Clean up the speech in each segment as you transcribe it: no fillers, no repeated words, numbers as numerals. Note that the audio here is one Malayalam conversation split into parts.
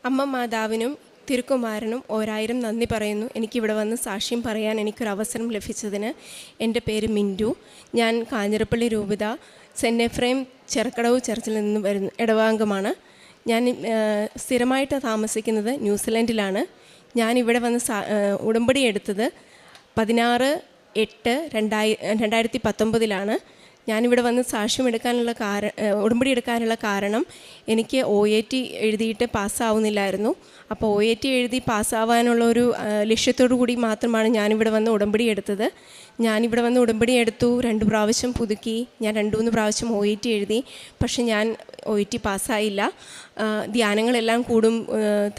അമ്മ മാതാവിനും തിരുക്കുമാരനും 1000 നന്ദി പറയുന്നു. എനിക്കിവിടെ വന്ന് സാക്ഷ്യം പറയാൻ എനിക്കൊരവസരം ലഭിച്ചതിന്. എൻ്റെ പേര് മിൻറ്റു. ഞാൻ കാഞ്ഞിരപ്പള്ളി രൂപത സെൻറ്റ് എഫ്രൈം ചെറുക്കടവ് ചർച്ചിൽ നിന്ന് വരുന്നു ഇടവാംഗമാണ്. ഞാൻ സ്ഥിരമായിട്ട് താമസിക്കുന്നത് ന്യൂസിലൻഡിലാണ്. ഞാനിവിടെ വന്ന് ഉടമ്പടി എടുത്തത് 16/8/2019 ഞാനിവിടെ വന്ന് ഉടമ്പടി എടുക്കാനുള്ള കാരണം എനിക്ക് OAT എഴുതിയിട്ട് പാസ്സാവുന്നില്ലായിരുന്നു. അപ്പോൾ OAT എഴുതി പാസ്സാവാനുള്ള ഒരു ലക്ഷ്യത്തോടു കൂടി മാത്രമാണ് ഞാനിവിടെ വന്ന് ഉടമ്പടി എടുത്തത്. ഞാനിവിടെ വന്ന് ഉടമ്പടി എടുത്തു, 2 പ്രാവശ്യം പുതുക്കി. ഞാൻ 2-3 പ്രാവശ്യം OAT എഴുതി, പക്ഷെ ഞാൻ OAT പാസ്സായില്ല. ധ്യാനങ്ങളെല്ലാം കൂടും,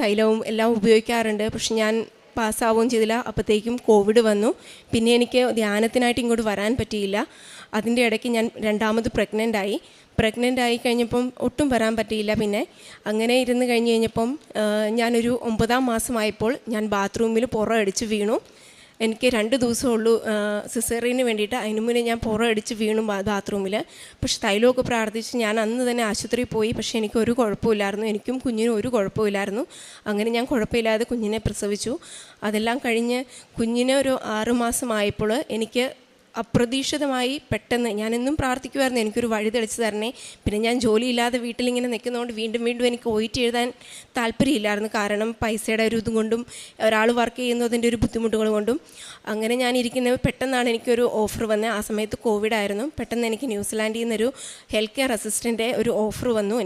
തൈലവും എല്ലാം ഉപയോഗിക്കാറുണ്ട്, പക്ഷെ ഞാൻ പാസ്സാവുകയും ചെയ്തില്ല. അപ്പോഴത്തേക്കും കോവിഡ് വന്നു. പിന്നെ എനിക്ക് ധ്യാനത്തിനായിട്ട് ഇങ്ങോട്ട് വരാൻ പറ്റിയില്ല. അതിൻ്റെ ഇടയ്ക്ക് ഞാൻ 2ാമത് പ്രഗ്നൻ്റ് ആയി കഴിഞ്ഞപ്പം ഒട്ടും വരാൻ പറ്റിയില്ല. പിന്നെ അങ്ങനെ ഇരുന്ന് കഴിഞ്ഞപ്പം ഞാനൊരു 9ാം മാസമായപ്പോൾ ഞാൻ ബാത്റൂമിൽ പുറമടിച്ച് വീണു. എനിക്ക് 2 ദിവസമുള്ളൂ സിസേറിയന് വേണ്ടിയിട്ട്. അതിന് മുന്നേ ഞാൻ പുറമടിച്ച് വീണു ബാത്റൂമിൽ. പക്ഷെ തൈലമൊക്കെ പ്രാർത്ഥിച്ച് ഞാൻ അന്ന് തന്നെ ആശുപത്രിയിൽ പോയി. പക്ഷേ എനിക്കൊരു കുഴപ്പമില്ലായിരുന്നു, എനിക്കും കുഞ്ഞിനും ഒരു കുഴപ്പമില്ലായിരുന്നു. അങ്ങനെ ഞാൻ കുഴപ്പമില്ലാതെ കുഞ്ഞിനെ പ്രസവിച്ചു. അതെല്ലാം കഴിഞ്ഞ് കുഞ്ഞിന് ഒരു 6 മാസമായപ്പോൾ എനിക്ക് അപ്രതീക്ഷിതമായി പെട്ടെന്ന്, ഞാനെന്നും പ്രാർത്ഥിക്കുമായിരുന്നു എനിക്കൊരു വഴി തെളിച്ച് തരണേ. പിന്നെ ഞാൻ ജോലിയില്ലാതെ വീട്ടിലിങ്ങനെ നിൽക്കുന്നതുകൊണ്ട് വീണ്ടും എനിക്ക് OAT എഴുതാൻ താല്പര്യമില്ലായിരുന്നു. കാരണം പൈസയുടെ ഒരു ഇതും കൊണ്ടും ഒരാൾ വർക്ക് ചെയ്യുന്നതിൻ്റെ ഒരു ബുദ്ധിമുട്ടുകൾ കൊണ്ടും. അങ്ങനെ ഞാൻ ഇരിക്കുന്നത് പെട്ടെന്നാണ് എനിക്കൊരു ഓഫർ വന്നത്. ആ സമയത്ത് കോവിഡായിരുന്നു. പെട്ടെന്ന് എനിക്ക് ന്യൂസിലാൻഡിൽ നിന്നൊരു ഹെൽത്ത് കെയർ അസിസ്റ്റൻ്റ് ഒരു ഓഫർ വന്നു.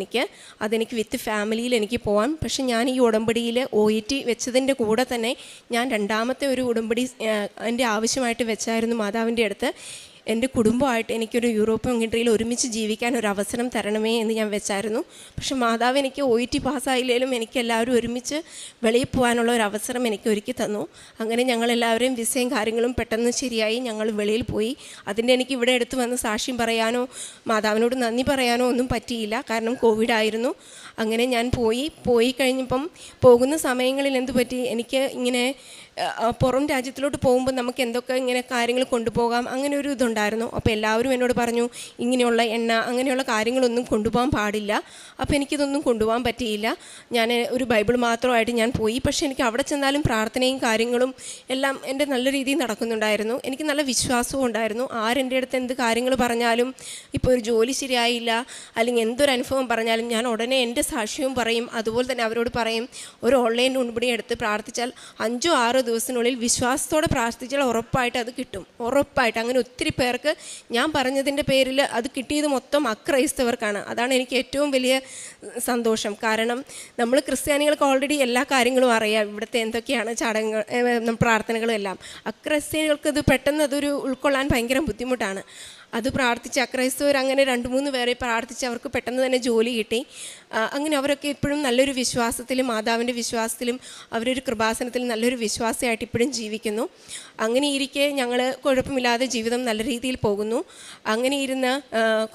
അതെനിക്ക് വിത്ത് ഫാമിലിയിൽ എനിക്ക് പോകാം. പക്ഷേ ഞാൻ ഈ ഉടമ്പടിയിൽ OAT വെച്ചതിൻ്റെ കൂടെ തന്നെ ഞാൻ 2ാമത്തെ ഒരു ഉടമ്പടി എൻ്റെ ആവശ്യമായിട്ട് വെച്ചായിരുന്നു മാതാവിൻ്റെ അടുത്ത്. എൻ്റെ കുടുംബമായിട്ട് എനിക്കൊരു യൂറോപ്യൻ കൺട്രിയിൽ ഒരുമിച്ച് ജീവിക്കാൻ ഒരു അവസരം തരണമേ എന്ന് ഞാൻ വെച്ചായിരുന്നു. പക്ഷെ മാതാവ് എനിക്ക് OAT പാസ്സായില്ലെങ്കിലും എനിക്ക് എല്ലാവരും ഒരുമിച്ച് വെളിയിൽ പോകാനുള്ള ഒരു അവസരം എനിക്ക് ഒരുക്കി തന്നു. അങ്ങനെ ഞങ്ങളെല്ലാവരും വിസയും കാര്യങ്ങളും പെട്ടെന്ന് ശരിയായി. ഞങ്ങൾ വെളിയിൽ പോയി. അതിൻ്റെ എനിക്ക് ഇവിടെ അടുത്ത് വന്ന് സാക്ഷ്യം പറയാനോ മാതാവിനോട് നന്ദി പറയാനോ ഒന്നും പറ്റിയില്ല, കാരണം കോവിഡായിരുന്നു. അങ്ങനെ ഞാൻ പോയി കഴിഞ്ഞപ്പം പോകുന്ന സമയങ്ങളിൽ എന്ത് പറ്റി, എനിക്ക് ഇങ്ങനെ പുറം രാജ്യത്തിലോട്ട് പോകുമ്പോൾ നമുക്ക് എന്തൊക്കെ ഇങ്ങനെ കാര്യങ്ങൾ കൊണ്ടുപോകാം, അങ്ങനെ ഒരു ഇതുണ്ടായിരുന്നു. അപ്പോൾ എല്ലാവരും എന്നോട് പറഞ്ഞു ഇങ്ങനെയുള്ള എണ്ണ അങ്ങനെയുള്ള കാര്യങ്ങളൊന്നും കൊണ്ടുപോകാൻ പാടില്ല. അപ്പോൾ എനിക്കിതൊന്നും കൊണ്ടുപോകാൻ പറ്റിയില്ല. ഞാൻ ഒരു ബൈബിൾ മാത്രമായിട്ട് ഞാൻ പോയി. പക്ഷേ എനിക്ക് അവിടെ ചെന്നാലും പ്രാർത്ഥനയും കാര്യങ്ങളും എല്ലാം എൻ്റെ നല്ല രീതിയിൽ നടക്കുന്നുണ്ടായിരുന്നു. എനിക്ക് നല്ല വിശ്വാസവും ഉണ്ടായിരുന്നു. ആരെൻ്റെ അടുത്ത് എന്ത് കാര്യങ്ങൾ പറഞ്ഞാലും, ഇപ്പോൾ ഒരു ജോലി ശരിയായില്ല അല്ലെങ്കിൽ എന്തൊരു അനുഭവം പറഞ്ഞാലും ഞാൻ ഉടനെ എൻ്റെ സാക്ഷ്യവും പറയും. അതുപോലെ തന്നെ അവരോട് പറയും, ഒരു ഓൺലൈൻ ഉടമ്പടി എടുത്ത് പ്രാർത്ഥിച്ചാൽ 5-6 ദിവസത്തിനുള്ളിൽ വിശ്വാസത്തോടെ പ്രാർത്ഥിച്ചാൽ ഉറപ്പായിട്ട് അത് കിട്ടും, ഉറപ്പായിട്ട്. അങ്ങനെ ഒത്തിരി പേർക്ക് ഞാൻ പറഞ്ഞതിൻ്റെ പേരിൽ അത് കിട്ടിയത് മൊത്തം അക്രൈസ്തവർക്കാണ്. അതാണ് എനിക്ക് ഏറ്റവും വലിയ സന്തോഷം. കാരണം നമ്മൾ ക്രിസ്ത്യാനികൾക്ക് ഓൾറെഡി എല്ലാ കാര്യങ്ങളും അറിയാം, ഇവിടുത്തെ എന്തൊക്കെയാണ് ചടങ്ങുകൾ പ്രാർത്ഥനകളും എല്ലാം. അക്രൈസ്ത്യാനികൾക്ക് ഇത് പെട്ടെന്ന് അതൊരു ഉൾക്കൊള്ളാൻ ഭയങ്കര ബുദ്ധിമുട്ടാണ്. അത് പ്രാർത്ഥിച്ച് അക്രൈസ്തവർ അങ്ങനെ 2-3 പേരെ പ്രാർത്ഥിച്ച് അവർക്ക് പെട്ടെന്ന് തന്നെ ജോലി കിട്ടി. അങ്ങനെ അവരൊക്കെ ഇപ്പോഴും നല്ലൊരു വിശ്വാസത്തിലും മാതാവിൻ്റെ വിശ്വാസത്തിലും അവരൊരു കൃപാസനത്തിലും നല്ലൊരു വിശ്വാസിയായിട്ട് ഇപ്പോഴും ജീവിക്കുന്നു. അങ്ങനെ ഇരിക്കെ ഞങ്ങൾ കുഴപ്പമില്ലാതെ ജീവിതം നല്ല രീതിയിൽ പോകുന്നു. അങ്ങനെ ഇരുന്ന്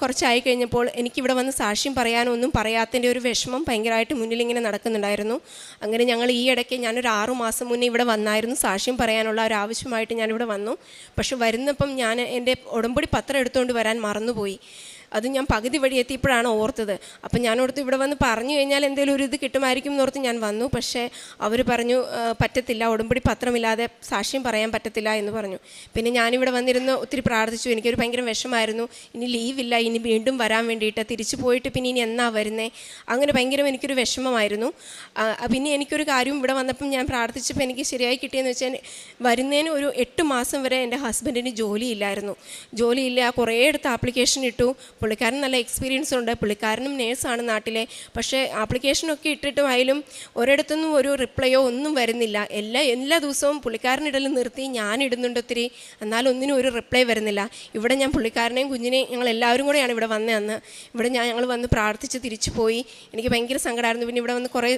കുറച്ചായി കഴിഞ്ഞപ്പോൾ എനിക്കിവിടെ വന്ന് സാക്ഷ്യം പറയാനൊന്നും പറയാത്തതിൻ്റെ ഒരു വിഷമം ഭയങ്കരമായിട്ട് മുന്നിലിങ്ങനെ നടക്കുന്നുണ്ടായിരുന്നു. അങ്ങനെ ഞങ്ങൾ ഈ ഇടയ്ക്ക് ഞാനൊരു 6 മാസം മുന്നേ ഇവിടെ വന്നായിരുന്നു സാക്ഷ്യം പറയാനുള്ള ഒരു ആവശ്യമായിട്ട് ഞാനിവിടെ വന്നു. പക്ഷെ വരുന്നപ്പം ഞാൻ എൻ്റെ ഉടമ്പടി പത്രം എടുത്തുകൊണ്ട് വരാൻ മറന്നുപോയി. അത് ഞാൻ പകുതി വഴി എത്തിയപ്പോഴാണ് ഓർത്തത്. അപ്പം ഞാൻ ഓർത്ത് ഇവിടെ വന്ന് പറഞ്ഞു കഴിഞ്ഞാൽ എന്തെങ്കിലും ഒരു ഇത് കിട്ടുമായിരിക്കും എന്നോർത്ത് ഞാൻ വന്നു. പക്ഷേ അവർ പറഞ്ഞു പറ്റത്തില്ല, ഉടമ്പടി പത്രമില്ലാതെ സാക്ഷ്യം പറയാൻ പറ്റത്തില്ല എന്ന് പറഞ്ഞു. പിന്നെ ഞാനിവിടെ വന്നിരുന്ന് ഒത്തിരി പ്രാർത്ഥിച്ചു. എനിക്കൊരു ഭയങ്കര വിഷമായിരുന്നു. ഇനി ലീവില്ല, ഇനി വീണ്ടും വരാൻ വേണ്ടിയിട്ട്, തിരിച്ചു പോയിട്ട് പിന്നെ ഇനി എന്നാ വരുന്നത്, അങ്ങനെ ഭയങ്കര എനിക്കൊരു വിഷമമായിരുന്നു. പിന്നെ എനിക്കൊരു കാര്യം ഇവിടെ വന്നപ്പം ഞാൻ പ്രാർത്ഥിച്ചപ്പോൾ എനിക്ക് ശരിയായി കിട്ടിയെന്ന് വെച്ചാൽ, വരുന്നതിന് ഒരു 8 മാസം വരെ എൻ്റെ ഹസ്ബൻഡിന് ജോലിയില്ലായിരുന്നു. കുറേ അടുത്ത് ആപ്ലിക്കേഷൻ ഇട്ടു. പുള്ളിക്കാരൻ നല്ല എക്സ്പീരിയൻസ് ഉണ്ട്, പുള്ളിക്കാരനും നേഴ്സാണ് നാട്ടിലെ. പക്ഷേ ആപ്ലിക്കേഷനൊക്കെ ഇട്ടിട്ടും ആയാലും ഒരിടത്തുനിന്നും ഒരു റിപ്ലൈയോ ഒന്നും വരുന്നില്ല. എല്ലാ ദിവസവും പുള്ളിക്കാരനിടയിൽ നിർത്തി ഞാൻ ഇടുന്നുണ്ട് ഒത്തിരി, എന്നാലും ഒന്നിനും ഒരു റിപ്ലൈ വരുന്നില്ല. ഇവിടെ ഞാൻ പുള്ളിക്കാരനെയും കുഞ്ഞിനെയും ഞങ്ങൾ എല്ലാവരും കൂടെയാണ് ഇവിടെ വന്നത്. ഇവിടെ ഞങ്ങൾ വന്ന് പ്രാർത്ഥിച്ച് തിരിച്ചു പോയി. എനിക്ക് ഭയങ്കര സങ്കടമായിരുന്നു. പിന്നെ ഇവിടെ വന്ന് കുറേ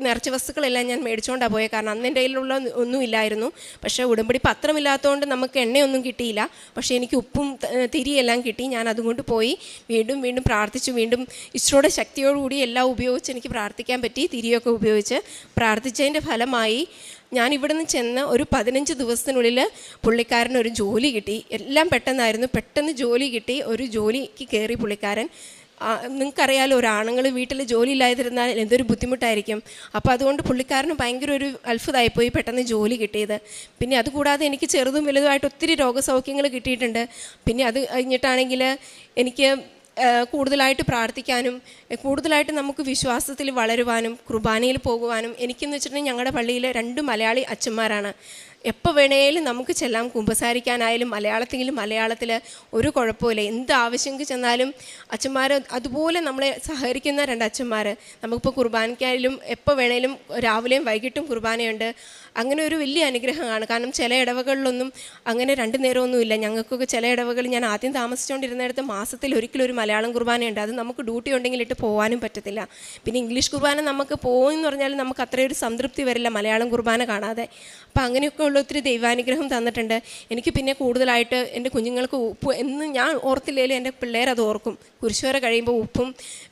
നിറച്ച വസ്തുക്കളെല്ലാം ഞാൻ മേടിച്ചുകൊണ്ടാണ് പോയത്, കാരണം അന്ന് എൻ്റെ കയ്യിലുള്ള ഒന്നുമില്ലായിരുന്നു. പക്ഷേ ഉടമ്പടി പത്രമില്ലാത്തതുകൊണ്ട് നമുക്ക് എണ്ണയൊന്നും കിട്ടിയില്ല. പക്ഷേ എനിക്ക് ഉപ്പും തിരിയെല്ലാം കിട്ടി. ഞാൻ അതുകൊണ്ട് പോയി വീണ്ടും പ്രാർത്ഥിച്ചു. വീണ്ടും ഈശോയുടെ ശക്തിയോടുകൂടി എല്ലാം ഉപയോഗിച്ച് എനിക്ക് പ്രാർത്ഥിക്കാൻ പറ്റി. തിരിയൊക്കെ ഉപയോഗിച്ച് പ്രാർത്ഥിച്ചതിൻ്റെ ഫലമായി ഞാൻ ഇവിടുന്ന് ചെന്ന് ഒരു 15 ദിവസത്തിനുള്ളിൽ പുള്ളിക്കാരനൊരു ജോലി കിട്ടി. എല്ലാം പെട്ടെന്നായിരുന്നു, പെട്ടെന്ന് ജോലി കിട്ടി. ഒരു ജോലിക്ക് കയറി പുള്ളിക്കാരൻ. നിങ്ങൾക്കറിയാലോ, ഒരാണുങ്ങൾ വീട്ടിൽ ജോലി ഇല്ലാതിരുന്നാൽ എന്തൊരു ബുദ്ധിമുട്ടായിരിക്കും. അപ്പോൾ അതുകൊണ്ട് പുള്ളിക്കാരന് ഭയങ്കര ഒരു അത്ഭുതമായിപ്പോയി പെട്ടെന്ന് ജോലി കിട്ടിയത്. പിന്നെ അതുകൂടാതെ എനിക്ക് ചെറുതും വലുതുമായിട്ട് ഒത്തിരി രോഗസൗഖ്യങ്ങൾ കിട്ടിയിട്ടുണ്ട്. പിന്നെ അത് കഴിഞ്ഞിട്ടാണെങ്കിൽ എനിക്ക് കൂടുതലായിട്ട് പ്രാർത്ഥിക്കാനും കൂടുതലായിട്ട് നമുക്ക് വിശ്വാസത്തിൽ വളരുവാനും കുർബാനയിൽ പോകുവാനും എനിക്കെന്ന് വെച്ചിട്ടുണ്ടെങ്കിൽ ഞങ്ങളുടെ പള്ളിയിൽ 2 മലയാളി അച്ഛന്മാരാണ്. എപ്പോൾ വേണേലും നമുക്ക് ചെല്ലാം. കുമ്പസാരിക്കാനായാലും മലയാളത്തിൽ ഒരു കുഴപ്പമില്ല. എന്ത് ആവശ്യങ്ങൾക്ക് ചെന്നാലും അച്ഛന്മാർ അതുപോലെ നമ്മളെ സഹകരിക്കുന്ന 2 അച്ഛന്മാർ. നമുക്കിപ്പോൾ കുർബാനയ്ക്കായാലും എപ്പോൾ വേണേലും രാവിലെയും വൈകിട്ടും കുർബാനയുണ്ട്. അങ്ങനെ ഒരു വലിയ അനുഗ്രഹമാണ്. കാരണം ചില ഇടവകളിലൊന്നും അങ്ങനെ 2 നേരമൊന്നുമില്ല. ഞങ്ങൾക്കൊക്കെ ചില ഇടവകളിൽ ഞാൻ ആദ്യം താമസിച്ചുകൊണ്ടിരുന്നിടത്ത് മാസത്തിൽ ഒരിക്കലും ഒരു മലയാളം കുർബാനയുണ്ട്. അത് നമുക്ക് ഡ്യൂട്ടി ഉണ്ടെങ്കിൽ ഇട്ട് പോകാനും പറ്റത്തില്ല. പിന്നെ ഇംഗ്ലീഷ് കുർബാന നമുക്ക് പോകുമെന്ന് പറഞ്ഞാൽ നമുക്ക് അത്രയൊരു സംതൃപ്തി വരില്ല മലയാളം കുർബാന കാണാതെ. അപ്പം അങ്ങനെയൊക്കെ ഉള്ള ഒത്തിരി ദൈവാനുഗ്രഹം തന്നിട്ടുണ്ട് എനിക്ക്. പിന്നെ കൂടുതലായിട്ട് എൻ്റെ കുഞ്ഞുങ്ങൾക്ക് ഉപ്പ് എന്ന് ഞാൻ ഓർത്തില്ലേലും എൻ്റെ പിള്ളേരത് ഓർക്കും. കുരിശുവര കഴിയുമ്പോൾ ഉപ്പും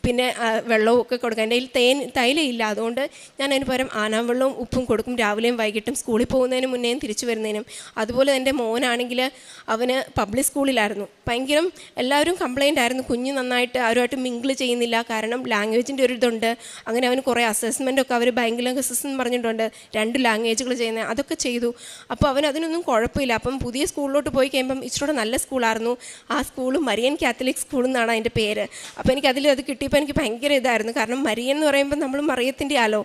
പിന്നെ വെള്ളവും ഒക്കെ കൊടുക്കും. എൻ്റെ കയ്യിൽ തൈലമില്ല, അതുകൊണ്ട് ഞാൻ അതിന് പകരം ആനാവെള്ളവും ഉപ്പും കൊടുക്കും രാവിലെയും വൈകിട്ടും, സ്കൂളിൽ പോകുന്നതിന് മുന്നേയും തിരിച്ചു വരുന്നതിനും. അതുപോലെ എൻ്റെ മോനാണെങ്കിൽ അവന് പബ്ലിക് സ്കൂളിലായിരുന്നു. ഭയങ്കരം എല്ലാവരും കംപ്ലൈൻ്റ് ആയിരുന്നു, കുഞ്ഞ് നന്നായിട്ട് ആരുമായിട്ട് മിങ്കിൾ ചെയ്യുന്നില്ല. കാരണം ലാംഗ്വേജിൻ്റെ ഒരു ഇതുണ്ട്. അങ്ങനെ അവന് കുറേ അസസ്മെൻറ്റൊക്കെ അവർ ബാംഗ്ലൂസ് എന്ന് പറഞ്ഞിട്ടുണ്ട്, 2 ലാംഗ്വേജുകൾ ചെയ്യുന്നത്, അതൊക്കെ ചെയ്തു. അപ്പോൾ അവൻ അതിനൊന്നും കുഴപ്പമില്ല. അപ്പം പുതിയ സ്കൂളിലോട്ട് പോയി കഴിയുമ്പം ഇച്ചിരി നല്ല സ്കൂളായിരുന്നു. ആ സ്കൂൾ മരിയൻ കാത്തലിക് സ്കൂൾ എന്നാണ് അതിൻ്റെ പേര്. അപ്പോൾ അത് കിട്ടിയപ്പോൾ എനിക്ക് ഭയങ്കര ഇതായിരുന്നു. കാരണം മരിയൻ എന്ന് പറയുമ്പോൾ നമ്മൾ മറിയത്തിൻ്റെ ആലോ,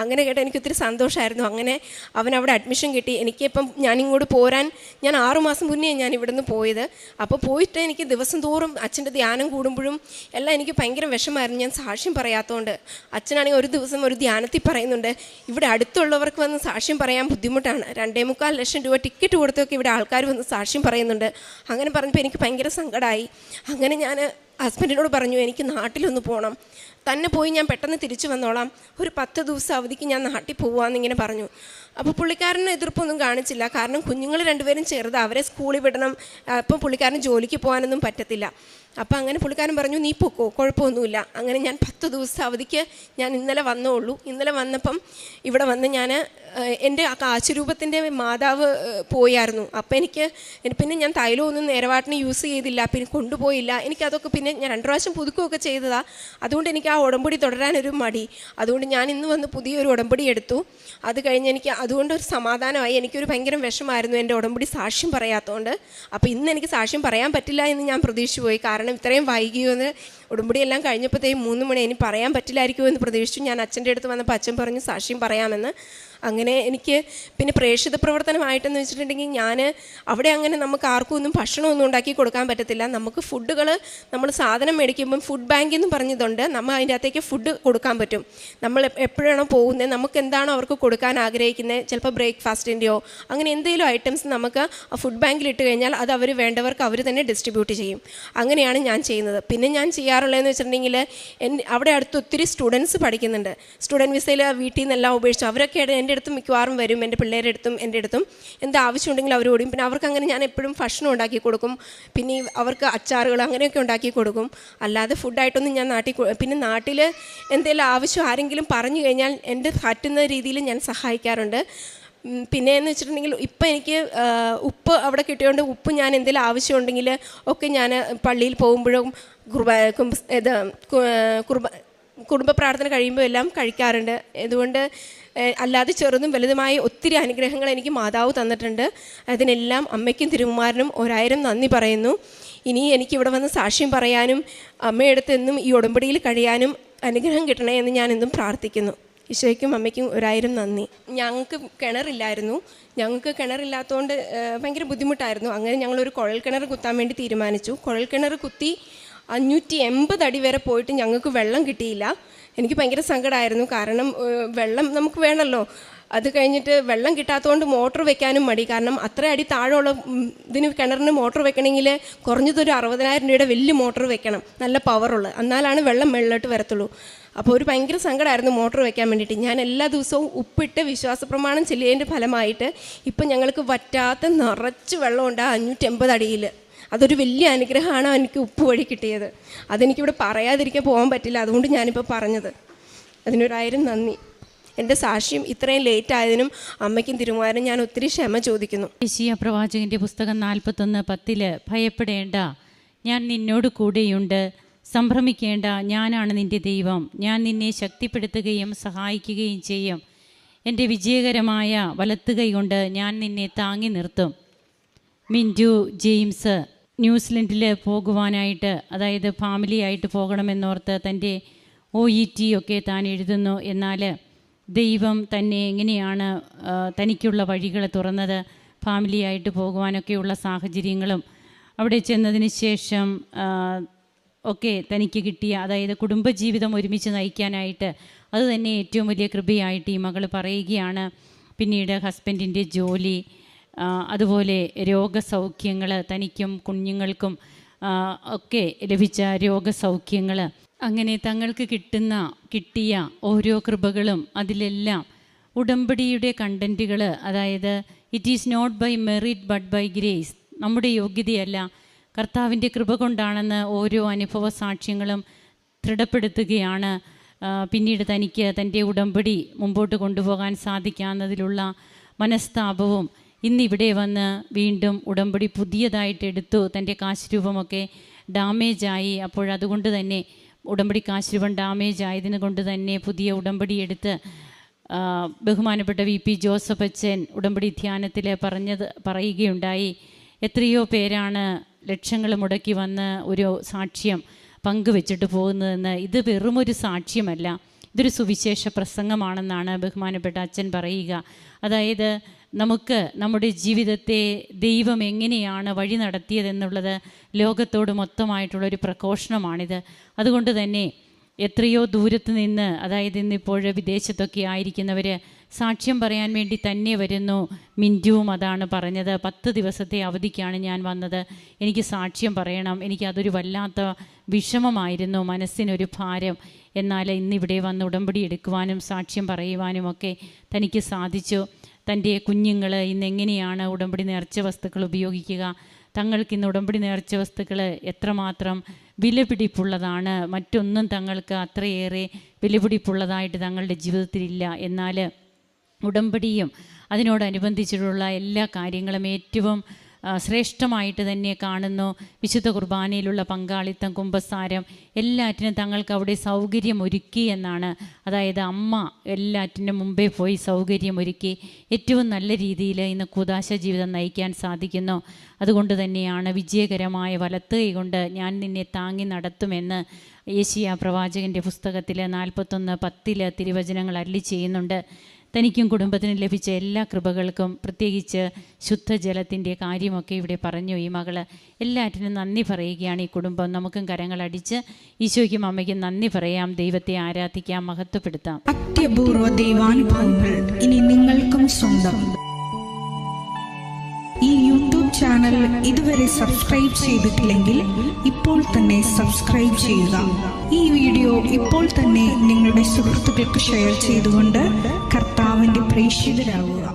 അങ്ങനെ കേട്ട് എനിക്ക് ഒത്തിരി സന്തോഷമായിരുന്നു. അങ്ങനെ അവനവിടെ അഡ്മിഷൻ കിട്ടി. എനിക്കിപ്പം ഞാനിങ്ങോട്ട് പോരാൻ 6 മാസം മുന്നേ ഞാൻ ഇവിടുന്ന് പോയത്. അപ്പോൾ പോയിട്ട് എനിക്ക് ദിവസം തോറും അച്ഛൻ്റെ ധ്യാനം കൂടുമ്പോഴും എല്ലാം എനിക്ക് ഭയങ്കര വിഷമമായിരുന്നു. ഞാൻ സാക്ഷ്യം പറയാത്തതുകൊണ്ട്. അച്ഛനാണെങ്കിൽ ഒരു ദിവസം ഒരു ധ്യാനത്തിൽ പറയുന്നുണ്ട്, ഇവിടെ അടുത്തുള്ളവർക്ക് വന്ന് സാക്ഷ്യം പറയാൻ ബുദ്ധിമുട്ടാണ്, 2.25 ലക്ഷം രൂപ ടിക്കറ്റ് കൊടുത്തൊക്കെ ഇവിടെ ആൾക്കാർ വന്ന് സാക്ഷ്യം പറയുന്നുണ്ട്. അങ്ങനെ പറഞ്ഞപ്പോൾ എനിക്ക് ഭയങ്കര സങ്കടമായി. അങ്ങനെ ഞാൻ ഹസ്ബൻഡിനോട് പറഞ്ഞു, എനിക്ക് നാട്ടിലൊന്ന് പോകണം, തന്നെ പോയി ഞാൻ പെട്ടെന്ന് തിരിച്ചു വന്നോളാം, ഒരു 10 ദിവസം അവധിക്ക് ഞാൻ നാട്ടിൽ പോവാമെന്നിങ്ങനെ പറഞ്ഞു. അപ്പോൾ പുള്ളിക്കാരന് എതിർപ്പൊന്നും കാണിച്ചില്ല. കാരണം കുഞ്ഞുങ്ങൾ 2 പേരും ചെറുതാണ്, അവരെ സ്കൂളിൽ വിടണം. അപ്പോൾ പുള്ളിക്കാരന് ജോലിക്ക് പോകാനൊന്നും പറ്റത്തില്ല. അപ്പോൾ അങ്ങനെ പുള്ളിക്കാരൻ പറഞ്ഞു, നീ പൊക്കോ, കുഴപ്പമൊന്നുമില്ല. അങ്ങനെ ഞാൻ 10 ദിവസം അവധിക്ക് ഞാൻ ഇന്നലെ വന്നോളൂ. ഇന്നലെ വന്നപ്പം ഇവിടെ വന്ന് ഞാൻ എൻ്റെ കാശുരൂപത്തിൻ്റെ മാതാവ് പോയായിരുന്നു. അപ്പോൾ പിന്നെ ഞാൻ തൈലമൊന്നും നേരവാട്ടിന് യൂസ് ചെയ്തില്ല, പിന്നെ കൊണ്ടുപോയില്ല. എനിക്കതൊക്കെ പിന്നെ ഞാൻ 2 പ്രാവശ്യം പുതുക്കുകയൊക്കെ ചെയ്തതാണ്. അതുകൊണ്ട് എനിക്ക് ആ ഉടമ്പടി തുടരാനൊരു മടി. അതുകൊണ്ട് ഞാൻ ഇന്ന് വന്ന് പുതിയൊരു ഉടമ്പടി എടുത്തു. അത് കഴിഞ്ഞ് എനിക്ക് അതുകൊണ്ടൊരു സമാധാനമായി. എനിക്കൊരു ഭയങ്കര വിഷമായിരുന്നു എൻ്റെ ഉടമ്പടി സാക്ഷ്യം പറയാത്തതുകൊണ്ട്. അപ്പോൾ ഇന്ന് എനിക്ക് സാക്ഷ്യം പറയാൻ പറ്റില്ല എന്ന് ഞാൻ പ്രതീക്ഷിച്ചു പോയി. കാരണം ഇത്രയും വൈകിയോ എന്ന്, ഉടമ്പടി എല്ലാം കഴിഞ്ഞപ്പോഴത്തേക്കും 3 മണി, ഇനി പറയാൻ പറ്റില്ലായിരിക്കുമോ എന്ന് പ്രതീക്ഷിച്ചു. ഞാൻ അച്ഛൻ്റെ അടുത്ത് വന്നപ്പോൾ അച്ഛൻ പറഞ്ഞു സാക്ഷ്യം പറയാമെന്ന്. അങ്ങനെ എനിക്ക് പിന്നെ പ്രേക്ഷിത പ്രവർത്തനമായിട്ടെന്ന് വെച്ചിട്ടുണ്ടെങ്കിൽ ഞാൻ അവിടെ അങ്ങനെ നമുക്ക് ആർക്കും ഒന്നും ഭക്ഷണമൊന്നും ഉണ്ടാക്കി കൊടുക്കാൻ പറ്റത്തില്ല. നമുക്ക് ഫുഡുകൾ നമ്മൾ സാധനം മേടിക്കുമ്പം ഫുഡ് ബാങ്ക് എന്ന് പറഞ്ഞതുണ്ട്, നമ്മൾ അതിൻ്റെ അകത്തേക്ക് ഫുഡ് കൊടുക്കാൻ പറ്റും. നമ്മൾ എപ്പോഴാണോ പോകുന്നത്, നമുക്ക് എന്താണോ അവർക്ക് കൊടുക്കാൻ ആഗ്രഹിക്കുന്നത്, ചിലപ്പോൾ ബ്രേക്ക്ഫാസ്റ്റിൻ്റെയോ അങ്ങനെ എന്തെങ്കിലും ഐറ്റംസ് നമുക്ക് ഫുഡ് ബാങ്കിൽ ഇട്ട് കഴിഞ്ഞാൽ അത് അവർ വേണ്ടവർക്ക് അവർ തന്നെ ഡിസ്ട്രിബ്യൂട്ട് ചെയ്യും. അങ്ങനെയാണ് ഞാൻ ചെയ്യുന്നത്. പിന്നെ ഞാൻ ചെയ്യാറുള്ളതെന്ന് വെച്ചിട്ടുണ്ടെങ്കിൽ അവിടെ അടുത്ത് ഒത്തിരി സ്റ്റുഡൻസ് പഠിക്കുന്നുണ്ട്. സ്റ്റുഡൻറ്റ് വിസയിൽ വീട്ടിൽ നിന്നെല്ലാം ഉപേക്ഷിച്ചു അവരൊക്കെ എൻ്റെ അടുത്തും മിക്കവാറും വരും. എൻ്റെ പിള്ളേരുടെ അടുത്തും എൻ്റെ അടുത്തും എന്ത് ആവശ്യമുണ്ടെങ്കിൽ അവർ ഓടും. പിന്നെ അവർക്ക് അങ്ങനെ ഞാൻ എപ്പോഴും ഭക്ഷണം ഉണ്ടാക്കി കൊടുക്കും. പിന്നെ അവർക്ക് അച്ചാറുകൾ അങ്ങനെയൊക്കെ ഉണ്ടാക്കി കൊടുക്കും. അല്ലാതെ ഫുഡായിട്ടൊന്നും ഞാൻ പിന്നെ നാട്ടിൽ എന്തെങ്കിലും ആവശ്യം ആരെങ്കിലും പറഞ്ഞു കഴിഞ്ഞാൽ എൻ്റെ പറ്റുന്ന രീതിയിൽ ഞാൻ സഹായിക്കാറുണ്ട്. പിന്നെ എന്ന് വെച്ചിട്ടുണ്ടെങ്കിൽ ഇപ്പം എനിക്ക് ഉപ്പ് അവിടെ കിട്ടിയതുകൊണ്ട് ഉപ്പ് ഞാൻ എന്തെങ്കിലും ആവശ്യമുണ്ടെങ്കിൽ ഒക്കെ ഞാൻ പള്ളിയിൽ പോകുമ്പോഴും കുടുംബ പ്രാർത്ഥന കഴിയുമ്പോൾ എല്ലാം കഴിക്കാറുണ്ട്. അതുകൊണ്ട് അല്ലാതെ ചെറുതും വലുതുമായ ഒത്തിരി അനുഗ്രഹങ്ങൾ എനിക്ക് മാതാവ് തന്നിട്ടുണ്ട്. അതിനെല്ലാം അമ്മയ്ക്കും തിരുകുമാരനും 1000 നന്ദി പറയുന്നു. ഇനി എനിക്കിവിടെ വന്ന് സാക്ഷ്യം പറയാനും അമ്മയടുത്ത് എന്നും ഈ ഉടമ്പടിയിൽ കഴിയാനും അനുഗ്രഹം കിട്ടണേ എന്ന് ഞാൻ എന്നും പ്രാർത്ഥിക്കുന്നു. ഈശോയ്ക്കും അമ്മയ്ക്കും 1000 നന്ദി. ഞങ്ങൾക്ക് കിണറില്ലാത്തതുകൊണ്ട് ഭയങ്കര ബുദ്ധിമുട്ടായിരുന്നു. അങ്ങനെ ഞങ്ങളൊരു കുഴൽ കിണർ കുത്താൻ വേണ്ടി തീരുമാനിച്ചു. കുഴൽ കിണർ കുത്തി 580 അടി വരെ പോയിട്ട് ഞങ്ങൾക്ക് വെള്ളം കിട്ടിയില്ല. എനിക്ക് ഭയങ്കര സങ്കടമായിരുന്നു. കാരണം വെള്ളം നമുക്ക് വേണമല്ലോ. അത് കഴിഞ്ഞിട്ട് വെള്ളം കിട്ടാത്തതുകൊണ്ട് മോട്ടർ വെക്കാനും മടി. കാരണം അത്ര അടി താഴെയുള്ള കിണറിന് മോട്ടർ വെക്കണമെങ്കിൽ കുറഞ്ഞതൊരു 60,000 രൂപയുടെ വലിയ മോട്ടർ വെക്കണം, നല്ല പവറുള്ള, എന്നാലാണ് വെള്ളം മുകളിലോട്ട് വരത്തുള്ളൂ. അപ്പോൾ ഒരു ഭയങ്കര സങ്കടമായിരുന്നു മോട്ടർ വെക്കാൻ വേണ്ടിയിട്ട്. ഞാൻ എല്ലാ ദിവസവും ഉപ്പിട്ട് വിശ്വാസപ്രമാണം ചെല്ലിയതിൻ്റെ ഫലമായിട്ട് ഇപ്പം ഞങ്ങൾക്ക് വറ്റാത്ത നിറച്ച് വെള്ളമുണ്ട് 580 അടിയിൽ. അതൊരു വലിയ അനുഗ്രഹമാണ് എനിക്ക് ഉപ്പ് വഴി കിട്ടിയത്. അതെനിക്കിവിടെ പറയാതിരിക്കാൻ പോകാൻ പറ്റില്ല, അതുകൊണ്ട് ഞാനിപ്പോൾ പറഞ്ഞത്. അതിനൊരു നന്ദി. എൻ്റെ സാക്ഷ്യം ഇത്രയും ലേറ്റ് ആയതിനും അമ്മയ്ക്കും തിരുമാരനും ഞാൻ ഒത്തിരി ക്ഷമ ചോദിക്കുന്നു. യെശയ്യാ പ്രവാചകൻ്റെ പുസ്തകം 41:10 ഭയപ്പെടേണ്ട, ഞാൻ നിന്നോട് കൂടെയുണ്ട്, സംഭ്രമിക്കേണ്ട, ഞാനാണ് നിൻ്റെ ദൈവം. ഞാൻ നിന്നെ ശക്തിപ്പെടുത്തുകയും സഹായിക്കുകയും ചെയ്യും. എൻ്റെ വിജയകരമായ വലത്തുകൈ കൊണ്ട് ഞാൻ നിന്നെ താങ്ങി നിർത്തും. മിൻറ്റു ജെയിംസ് ന്യൂസിലൻഡിൽ പോകുവാനായിട്ട്, അതായത് ഫാമിലിയായിട്ട് പോകണമെന്നോർത്ത് തൻ്റെ OET ഒക്കെ താൻ എഴുതുന്നു. എന്നാൽ ദൈവം തന്നെ എങ്ങനെയാണ് തനിക്കുള്ള വഴികൾ തുറന്നത്, ഫാമിലിയായിട്ട് പോകുവാനൊക്കെയുള്ള സാഹചര്യങ്ങളും അവിടെ ചെന്നതിന് ശേഷം ഒക്കെ തനിക്ക് കിട്ടിയ, അതായത് കുടുംബജീവിതം ഒരുമിച്ച് നയിക്കാനായിട്ട് അത് തന്നെ ഏറ്റവും വലിയ കൃപയായിട്ട് ഈ മകൾ പറയുകയാണ്. പിന്നീട് ഹസ്ബൻഡിൻ്റെ ജോലി, അതുപോലെ രോഗസൗഖ്യങ്ങൾ, തനിക്കും കുഞ്ഞുങ്ങൾക്കും ഒക്കെ ലഭിച്ച രോഗസൗഖ്യങ്ങൾ, അങ്ങനെ തങ്ങൾക്ക് കിട്ടിയ ഓരോ കൃപകളും അതിലെല്ലാം ഉടമ്പടിയുടെ കണ്ടൻറ്റുകൾ, അതായത് it is not by merit but by grace, നമ്മുടെ യോഗ്യതയല്ല കർത്താവിൻ്റെ കൃപ കൊണ്ടാണെന്ന് ഓരോ അനുഭവ സാക്ഷ്യങ്ങളും ദൃഢപ്പെടുത്തുകയാണ്. പിന്നീട് തനിക്ക് തൻ്റെ ഉടമ്പടി മുമ്പോട്ട് കൊണ്ടുപോകാൻ സാധിക്കാവുന്നതിലുള്ള മനസ്താപവും, ഇന്നിവിടെ വന്ന് വീണ്ടും ഉടമ്പടി പുതിയതായിട്ട് എടുത്തു. തൻ്റെ കാശ് രൂപമൊക്കെ ഡാമേജായി. അപ്പോഴതുകൊണ്ട് തന്നെ ഉടമ്പടി കാശ് രൂപം ഡാമേജ് ആയതിന് കൊണ്ട് തന്നെ പുതിയ ഉടമ്പടി എടുത്ത് ബഹുമാനപ്പെട്ട VP ജോസഫ് അച്ഛൻ ഉടമ്പടി ധ്യാനത്തിൽ പറയുകയുണ്ടായി. എത്രയോ പേരാണ് ലക്ഷങ്ങൾ മുടക്കി വന്ന് ഒരു സാക്ഷ്യം പങ്കുവെച്ചിട്ട് പോകുന്നതെന്ന്. ഇത് വെറുമൊരു സാക്ഷ്യമല്ല, ഇതൊരു സുവിശേഷ പ്രസംഗമാണെന്നാണ് ബഹുമാനപ്പെട്ട അച്ഛൻ പറയുക. അതായത് നമുക്ക് നമ്മുടെ ജീവിതത്തെ ദൈവം എങ്ങനെയാണ് വഴി നടത്തിയതെന്നുള്ളത് ലോകത്തോട് മൊത്തമായിട്ടുള്ളൊരു പ്രഘോഷണമാണിത്. അതുകൊണ്ട് തന്നെ എത്രയോ ദൂരത്ത് നിന്ന്, അതായത് ഇന്നിപ്പോൾ വിദേശത്തൊക്കെ ആയിരിക്കുന്നവർ സാക്ഷ്യം പറയാൻ വേണ്ടി തന്നെ വരുന്നു. മിൻറ്റുവും അതാണ് പറഞ്ഞത്, 10 ദിവസത്തെ അവധിക്കാണ് ഞാൻ വന്നത്, എനിക്ക് സാക്ഷ്യം പറയണം. എനിക്കതൊരു വല്ലാത്ത വിഷമമായിരുന്നു, മനസ്സിനൊരു ഭാരം. എന്നാൽ ഇന്നിവിടെ വന്ന് ഉടമ്പടി എടുക്കുവാനും സാക്ഷ്യം പറയുവാനുമൊക്കെ തനിക്ക് സാധിച്ചു. തൻ്റെ കുഞ്ഞുങ്ങൾ ഇന്നെങ്ങനെയാണ് ഉടമ്പടി നേർച്ച വസ്തുക്കൾ ഉപയോഗിക്കുക, തങ്ങൾക്കിന്ന് ഉടമ്പടി നേർച്ച വസ്തുക്കൾ എത്രമാത്രം വിലപിടിപ്പുള്ളതാണ്, മറ്റൊന്നും തങ്ങൾക്ക് അത്രയേറെ വിലപിടിപ്പുള്ളതായിട്ട് തങ്ങളുടെ ജീവിതത്തിലില്ല. എന്നാൽ ഉടമ്പടിയും അതിനോടനുബന്ധിച്ചിട്ടുള്ള എല്ലാ കാര്യങ്ങളും ഏറ്റവും ശ്രേഷ്ഠമായിട്ട് തന്നെ കാണുന്നു. വിശുദ്ധ കുർബാനയിലുള്ള പങ്കാളിത്തം, കുമ്പസാരം, എല്ലാറ്റിനും തങ്ങൾക്ക് അവിടെ സൗകര്യമൊരുക്കി എന്നാണ്. അതായത് അമ്മ എല്ലാറ്റിനും മുമ്പേ പോയി സൗകര്യമൊരുക്കി ഏറ്റവും നല്ല രീതിയിൽ ഇന്ന് കൂദാശ ജീവിതം നയിക്കാൻ സാധിക്കുന്നു. അതുകൊണ്ട് തന്നെയാണ് വിജയകരമായ വലത്ത് കൈ കൊണ്ട് ഞാൻ നിന്നെ താങ്ങി നടത്തുമെന്ന് യെശയ്യാ പ്രവാചകൻ്റെ പുസ്തകത്തിൽ 41:10 തിരുവചനങ്ങൾ അരുളി ചെയ്യുന്നുണ്ട്. തനിക്കും കുടുംബത്തിനും ലഭിച്ച എല്ലാ കൃപകൾക്കും, പ്രത്യേകിച്ച് ശുദ്ധജലത്തിൻ്റെ കാര്യമൊക്കെ ഇവിടെ പറഞ്ഞു ഈ മകൾ. എല്ലാറ്റിനും നന്ദി പറയുകയാണ് ഈ കുടുംബം. നമുക്കും കരങ്ങളടിച്ച് ഈശോയ്ക്കും അമ്മയ്ക്കും നന്ദി പറയാം, ദൈവത്തെ ആരാധിക്കാം, മഹത്വപ്പെടുത്താം. അത്യപൂർവ ദൈവാനുഭവങ്ങൾ ഇനി നിങ്ങൾക്കും സ്വന്തം. ഈ യൂട്യൂബ് ചാനൽ ഇതുവരെ സബ്സ്ക്രൈബ് ചെയ്തിട്ടില്ലെങ്കിൽ ഇപ്പോൾ തന്നെ സബ്സ്ക്രൈബ് ചെയ്യുക. ഈ വീഡിയോ ഇപ്പോൾ തന്നെ നിങ്ങളുടെ സുഹൃത്തുക്കൾക്ക് ഷെയർ ചെയ്തുകൊണ്ട് കർത്താവിൻ്റെ പ്രേക്ഷിതരാകുക.